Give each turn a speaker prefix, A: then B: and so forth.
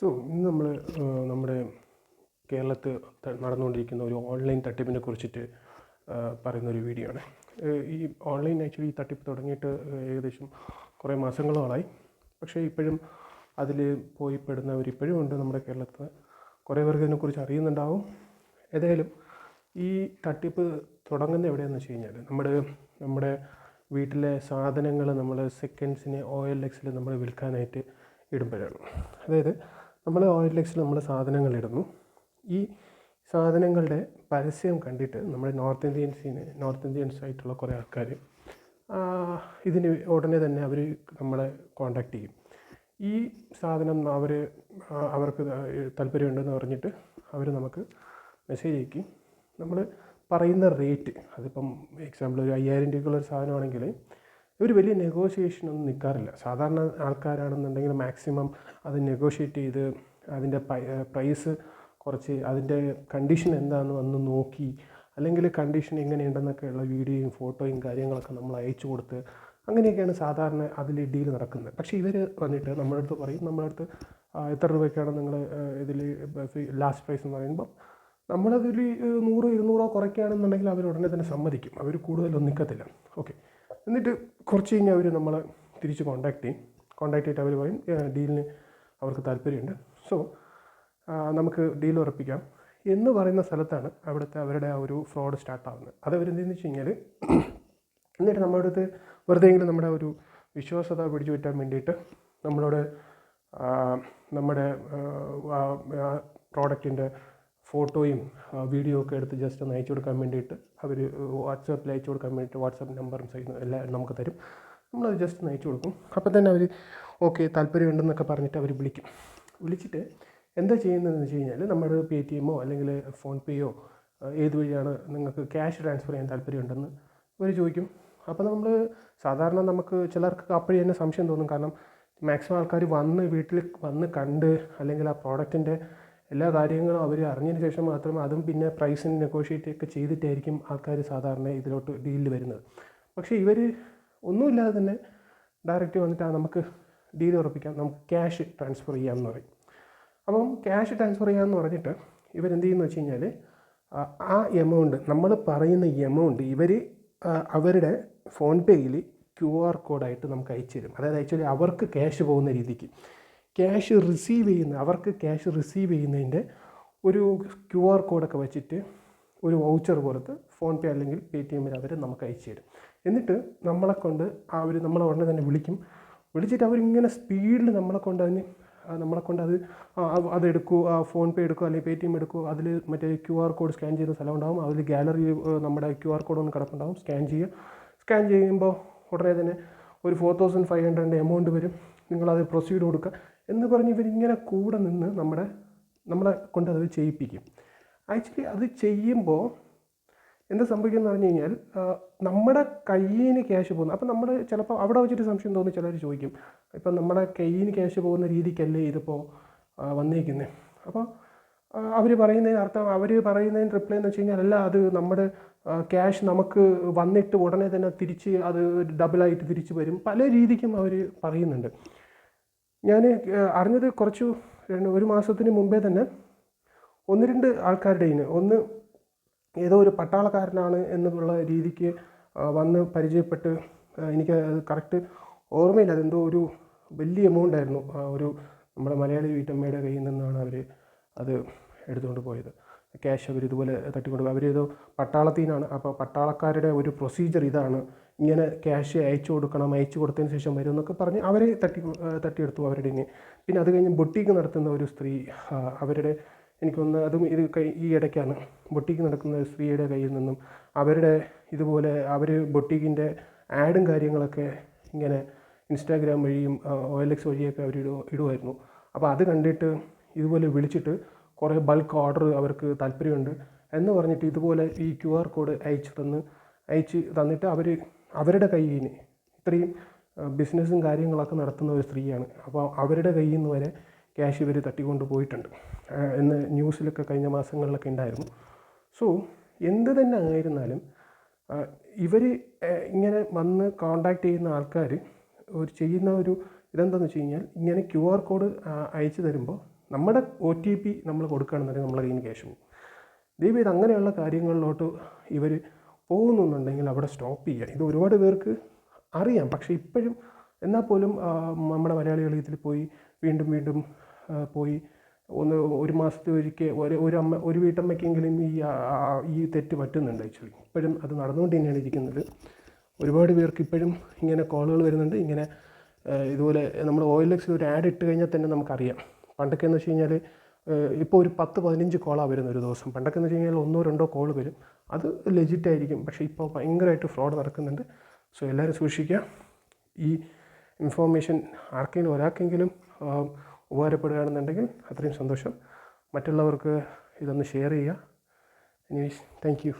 A: ഇന്ന് നമ്മൾ നമ്മുടെ കേരളത്തിൽ നടന്നുകൊണ്ടിരിക്കുന്ന ഒരു ഓൺലൈൻ തട്ടിപ്പിനെ കുറിച്ചിട്ട് പറയുന്നൊരു വീഡിയോ ആണ്. ഈ ഓൺലൈൻ ആക്ച്വലി ഈ തട്ടിപ്പ് തുടങ്ങിയിട്ട് ഏകദേശം കുറേ മാസങ്ങളോളായി. പക്ഷേ ഇപ്പോഴും അതിൽ പോയി പെടുന്നവർ ഇപ്പോഴും ഉണ്ട് നമ്മുടെ കേരളത്തിൽ. കുറേ പേർക്ക് ഇതിനെക്കുറിച്ച് അറിയുന്നുണ്ടാവും. ഏതായാലും ഈ തട്ടിപ്പ് തുടങ്ങുന്നത് എവിടെയാണെന്ന് വെച്ച് കഴിഞ്ഞാൽ നമ്മുടെ വീട്ടിലെ സാധനങ്ങൾ നമ്മൾ സെക്കൻഡ്സിന് OLX നമ്മൾ വിൽക്കാനായിട്ട് ഇടുമ്പോഴാണ്. അതായത് നമ്മൾ OLX നമ്മൾ സാധനങ്ങൾ ഇടുന്നു. ഈ സാധനങ്ങളുടെ പരസ്യം കണ്ടിട്ട് നമ്മുടെ നോർത്ത് ഇന്ത്യൻസ് ആയിട്ടുള്ള കുറേ ആൾക്കാർ ഇതിന് ഉടനെ തന്നെ അവർ നമ്മളെ കോൺടാക്റ്റ് ചെയ്യും. ഈ സാധനം അവർക്ക് താല്പര്യമുണ്ടെന്ന് പറഞ്ഞിട്ട് അവർ നമുക്ക് മെസ്സേജ് അയക്കും. നമ്മൾ പറയുന്ന റേറ്റ്, അതിപ്പം എക്സാമ്പിൾ ഒരു 5000 രൂപയ്ക്കുള്ളൊരു സാധനമാണെങ്കിൽ ഒരു വലിയ നെഗോഷിയേഷനൊന്നും നിൽക്കാറില്ല. സാധാരണ ആൾക്കാരാണെന്നുണ്ടെങ്കിൽ മാക്സിമം അത് നെഗോഷിയേറ്റ് ചെയ്ത് അതിൻ്റെ പ്രൈസ് കുറച്ച് അതിൻ്റെ കണ്ടീഷൻ എന്താണെന്ന് വന്ന് നോക്കി, അല്ലെങ്കിൽ കണ്ടീഷൻ എങ്ങനെയുണ്ടെന്നൊക്കെയുള്ള വീഡിയോയും ഫോട്ടോയും കാര്യങ്ങളൊക്കെ നമ്മൾ അയച്ചു കൊടുത്ത് അങ്ങനെയൊക്കെയാണ് സാധാരണ അതിൽ ഡീൽ നടക്കുന്നത്. പക്ഷേ ഇവർ വന്നിട്ട് നമ്മുടെ അടുത്ത് പറയും, നമ്മുടെ അടുത്ത് എത്ര രൂപയ്ക്കാണ് നിങ്ങൾ ഇതിൽ ലാസ്റ്റ് പ്രൈസ് എന്ന് പറയുമ്പോൾ നമ്മളതിൽ 100-200 കുറയ്ക്കുകയാണെന്നുണ്ടെങ്കിൽ അവർ ഉടനെ തന്നെ സമ്മതിക്കും. അവർ കൂടുതലൊന്നും നിൽക്കത്തില്ല. ഓക്കെ, എന്നിട്ട് കുറച്ച് കഴിഞ്ഞാൽ അവർ നമ്മളെ തിരിച്ച് കോൺടാക്റ്റ് ചെയ്തിട്ട് അവർ പറയും ഡീലിന് അവർക്ക് താല്പര്യമുണ്ട്, നമുക്ക് ഡീൽ ഉറപ്പിക്കാം എന്ന് പറയുന്ന സ്ഥലത്താണ് അവരുടെ ആ ഒരു ഫ്രോഡ് സ്റ്റാർട്ടാവുന്നത്. അത് അവരെന്തെന്ന് വെച്ച് കഴിഞ്ഞാൽ, എന്നിട്ട് നമ്മുടെ അടുത്ത് വെറുതെയെങ്കിലും നമ്മുടെ ഒരു വിശ്വാസത പിടിച്ചു പറ്റാൻ വേണ്ടിയിട്ട് നമ്മുടെ പ്രോഡക്റ്റിൻ്റെ ഫോട്ടോയും വീഡിയോ ഒക്കെ എടുത്ത് ജസ്റ്റ് ഒന്ന് അയച്ചു കൊടുക്കാൻ വേണ്ടിയിട്ട് അവർ വാട്സാപ്പിൽ അയച്ചു കൊടുക്കാൻ വേണ്ടിയിട്ട് വാട്സാപ്പ് നമ്പറും സൈസും എല്ലാം നമുക്ക് തരും. നമ്മളത് ജസ്റ്റ് ഒന്ന് അയച്ചു കൊടുക്കും. അപ്പോൾ തന്നെ അവർ ഓക്കെ താല്പര്യമുണ്ടെന്നൊക്കെ പറഞ്ഞിട്ട് അവർ വിളിച്ചിട്ട് എന്താ ചെയ്യുന്നതെന്ന് വെച്ച് കഴിഞ്ഞാൽ നമ്മുടെ PayTM അല്ലെങ്കിൽ ഫോൺപേയോ ഏത് വഴിയാണ് നിങ്ങൾക്ക് ക്യാഷ് ട്രാൻസ്ഫർ ചെയ്യാൻ താല്പര്യമുണ്ടെന്ന് അവർ ചോദിക്കും. അപ്പോൾ നമ്മൾ സാധാരണ നമുക്ക് ചിലർക്ക് അപ്പോഴേ തന്നെ സംശയം തോന്നും. കാരണം മാക്സിമം ആൾക്കാർ വീട്ടിൽ വന്ന് കണ്ട് അല്ലെങ്കിൽ ആ പ്രോഡക്റ്റിൻ്റെ എല്ലാ കാര്യങ്ങളും അവർ അറിഞ്ഞതിന് ശേഷം മാത്രമേ, അതും പിന്നെ പ്രൈസിന് നെഗോഷിയേറ്റ് ഒക്കെ ചെയ്തിട്ടായിരിക്കും ആൾക്കാർ സാധാരണ ഇതിലോട്ട് ഡീലിൽ വരുന്നത്. പക്ഷേ ഇവർ ഒന്നുമില്ലാതെ തന്നെ ഡയറക്റ്റ് വന്നിട്ട് നമുക്ക് ഡീൽ ഉറപ്പിക്കാം, നമുക്ക് ക്യാഷ് ട്രാൻസ്ഫർ ചെയ്യാമെന്ന് പറയും. അപ്പം ക്യാഷ് ട്രാൻസ്ഫർ ചെയ്യാമെന്ന് പറഞ്ഞിട്ട് ഇവരെന്ത് ചെയ്യുമെന്ന് വെച്ച് കഴിഞ്ഞാൽ ആ എമൗണ്ട്, നമ്മൾ പറയുന്ന എമൗണ്ട് ഇവർ അവരുടെ ഫോൺപേയിൽ QR കോഡായിട്ട് നമുക്ക് അയച്ചു തരും. അതായത് ആക്ച്വലി അവർക്ക് ക്യാഷ് പോകുന്ന രീതിക്ക് അവർക്ക് ക്യാഷ് റിസീവ് ചെയ്യുന്നതിൻ്റെ ഒരു QR കോഡൊക്കെ വെച്ചിട്ട് ഒരു വൗച്ചർ പുറത്ത് ഫോൺപേ അല്ലെങ്കിൽ PayTMൽ അവർ നമുക്ക് അയച്ചു തരും. എന്നിട്ട് നമ്മളെ ഉടനെ തന്നെ വിളിച്ചിട്ട് അവരിങ്ങനെ സ്പീഡിൽ നമ്മളെ കൊണ്ട് അതെടുക്കൂ, ഫോൺപേ എടുക്കുക അല്ലെങ്കിൽ PayTM എടുക്കുക. അതിൽ മറ്റേ QR കോഡ് സ്കാൻ ചെയ്യുന്ന സ്ഥലം ഉണ്ടാകും. അതിൽ ഗാലറി നമ്മുടെ QR കോഡ് ഒന്ന് കിടപ്പുണ്ടാകും. സ്കാൻ ചെയ്യുമ്പോൾ ഉടനെ തന്നെ ഒരു 4500 എമൗണ്ട് വരും, നിങ്ങളത് പ്രൊസീഡ് കൊടുക്കുക എന്ന് പറഞ്ഞ് ഇവരിങ്ങനെ കൂടെ നിന്ന് നമ്മളെ കൊണ്ട് അത് ചെയ്യിപ്പിക്കും. ആക്ച്വലി അത് ചെയ്യുമ്പോൾ എന്താ സംഭവിക്കുന്നത് പറഞ്ഞു കഴിഞ്ഞാൽ നമ്മുടെ കയ്യിൽ നിന്ന് ക്യാഷ് പോകുന്നു. അപ്പം നമ്മൾ ചിലപ്പോൾ അവിടെ വെച്ചിട്ട് സംശയം തോന്നി ചിലർ ചോദിക്കും, ഇപ്പം നമ്മുടെ കയ്യിൽ നിന്ന് ക്യാഷ് പോകുന്ന രീതിക്കല്ലേ ഇതിപ്പോൾ വന്നിരിക്കുന്നത്. അപ്പോൾ അവർ പറയുന്നതിന് റിപ്ലൈ എന്ന് വെച്ച് കഴിഞ്ഞാൽ, അല്ല, അത് നമ്മുടെ ക്യാഷ് നമുക്ക് വന്നിട്ട് ഉടനെ തന്നെ തിരിച്ച് അത് ഡബിളായിട്ട് തിരിച്ച് വരും. പല രീതിക്കും അവർ പറയുന്നുണ്ട്. ഞാൻ അറിഞ്ഞത് ഒരു മാസത്തിന് മുമ്പേ തന്നെ 1-2 ആൾക്കാരുടെ ഒന്ന് ഏതോ ഒരു പട്ടാളക്കാരനാണ് എന്നുള്ള രീതിക്ക് വന്ന് പരിചയപ്പെട്ട്, എനിക്ക് അത് കറക്റ്റ് ഓർമ്മയില്ല, അതെന്തോ ഒരു വലിയ എമൗണ്ട് ആയിരുന്നു. ഒരു നമ്മുടെ മലയാളി വീട്ടമ്മയുടെ കയ്യിൽ നിന്നാണ് അവർ അത് എടുത്തുകൊണ്ട് പോയത്. ക്യാഷ് അവർ ഇതുപോലെ തട്ടിക്കൊണ്ട് അവരേതോ പട്ടാളത്തിൽ നിന്നാണ്. അപ്പോൾ പട്ടാളക്കാരുടെ ഒരു പ്രൊസീജിയർ ഇതാണ്, ഇങ്ങനെ ക്യാഷ് അയച്ചു കൊടുത്തതിന് ശേഷം വരും എന്നൊക്കെ പറഞ്ഞ് അവരെ തട്ടിയെടുത്തു അവരുടെ. പിന്നെ അത് കഴിഞ്ഞ് ബൊട്ടീക്ക് നടത്തുന്ന ഒരു സ്ത്രീ, എനിക്കൊന്ന് അതും ഈ ഇടയ്ക്കാണ്, ബൊട്ടീക്ക് നടക്കുന്ന സ്ത്രീയുടെ കയ്യിൽ നിന്നും ഇതുപോലെ അവർ ബൊട്ടീക്കിൻ്റെ ആഡും കാര്യങ്ങളൊക്കെ ഇങ്ങനെ ഇൻസ്റ്റാഗ്രാം വഴിയും OLX വഴിയൊക്കെ അവർ ഇടുമായിരുന്നു. അപ്പോൾ അത് കണ്ടിട്ട് ഇതുപോലെ വിളിച്ചിട്ട് കുറേ ബൾക്ക് ഓർഡർ അവർക്ക് താല്പര്യമുണ്ട് എന്ന് പറഞ്ഞിട്ട് ഇതുപോലെ ഈ QR കോഡ് അയച്ച് തന്നിട്ട് അവരുടെ കയ്യിൽ നിന്ന് ഇത്രയും ബിസിനസ്സും കാര്യങ്ങളൊക്കെ നടത്തുന്ന ഒരു സ്ത്രീയാണ്. അപ്പോൾ അവരുടെ കയ്യിൽ നിന്ന് വരെ ക്യാഷ് ഇവർ തട്ടിക്കൊണ്ട് പോയിട്ടുണ്ട് എന്ന് ന്യൂസിലൊക്കെ കഴിഞ്ഞ മാസങ്ങളിലൊക്കെ ഉണ്ടായിരുന്നു. എന്ത് തന്നെ ആയിരുന്നാലും ഇവർ ഇങ്ങനെ വന്ന് കോണ്ടാക്ട് ചെയ്യുന്ന ആൾക്കാർ ചെയ്യുന്ന ഒരു ഇതെന്താണെന്ന് വെച്ച് കഴിഞ്ഞാൽ, ഇങ്ങനെ QR കോഡ് അയച്ചു തരുമ്പോൾ നമ്മുടെ OTP നമ്മൾ കൊടുക്കുകയാണെന്നുണ്ടെങ്കിൽ നമ്മളെ കയ്യിൽ നിന്ന് ക്യാഷ് പോകും. ദയവ് ചെയ്ത് അങ്ങനെയുള്ള കാര്യങ്ങളിലോട്ട് ഇവർ പോകുന്നുണ്ടെങ്കിൽ അവിടെ സ്റ്റോപ്പ് ചെയ്യുക. ഇത് ഒരുപാട് പേർക്ക് അറിയാം, പക്ഷേ ഇപ്പോഴും എന്നാൽ പോലും നമ്മുടെ മലയാളികൾ ഇതിൽ പോയി വീണ്ടും പോയി ഒരു മാസത്തിൽ ഒരിക്കൽ ഒരു വീട്ടമ്മയ്ക്കെങ്കിലും ഈ തെറ്റ് പറ്റുന്നുണ്ട്. ആക്ച്വലി ഇപ്പോഴും അത് നടന്നുകൊണ്ട് തന്നെയാണ് ഇരിക്കുന്നത്. ഒരുപാട് പേർക്ക് ഇപ്പോഴും ഇങ്ങനെ കോളുകൾ വരുന്നുണ്ട്. ഇങ്ങനെ ഇതുപോലെ നമ്മൾ OLX ഒരു ആഡ് ഇട്ട് കഴിഞ്ഞാൽ തന്നെ നമുക്കറിയാം. പണ്ടൊക്കെ എന്ന് വെച്ച് കഴിഞ്ഞാൽ ഇപ്പോൾ ഒരു 10-15 കോളാണ് വരുന്നത് ഒരു ദിവസം. പണ്ടൊക്കെ എന്ന് വെച്ച് കഴിഞ്ഞാൽ 1-2 കോൾ വരും, അത് ലെജിറ്റായിരിക്കും. പക്ഷേ ഇപ്പോൾ ഭയങ്കരമായിട്ട് ഫ്രോഡ് നടക്കുന്നുണ്ട്. സോ എല്ലാവരും സൂക്ഷിക്കുക. ഈ ഇൻഫോർമേഷൻ ആർക്കെങ്കിലും ഒരാൾക്കെങ്കിലും ഉപകാരപ്പെടുകയാണെന്നുണ്ടെങ്കിൽ അത്രയും സന്തോഷം. മറ്റുള്ളവർക്ക് ഇതൊന്ന് ഷെയർ ചെയ്യുക. Anyways, thank you.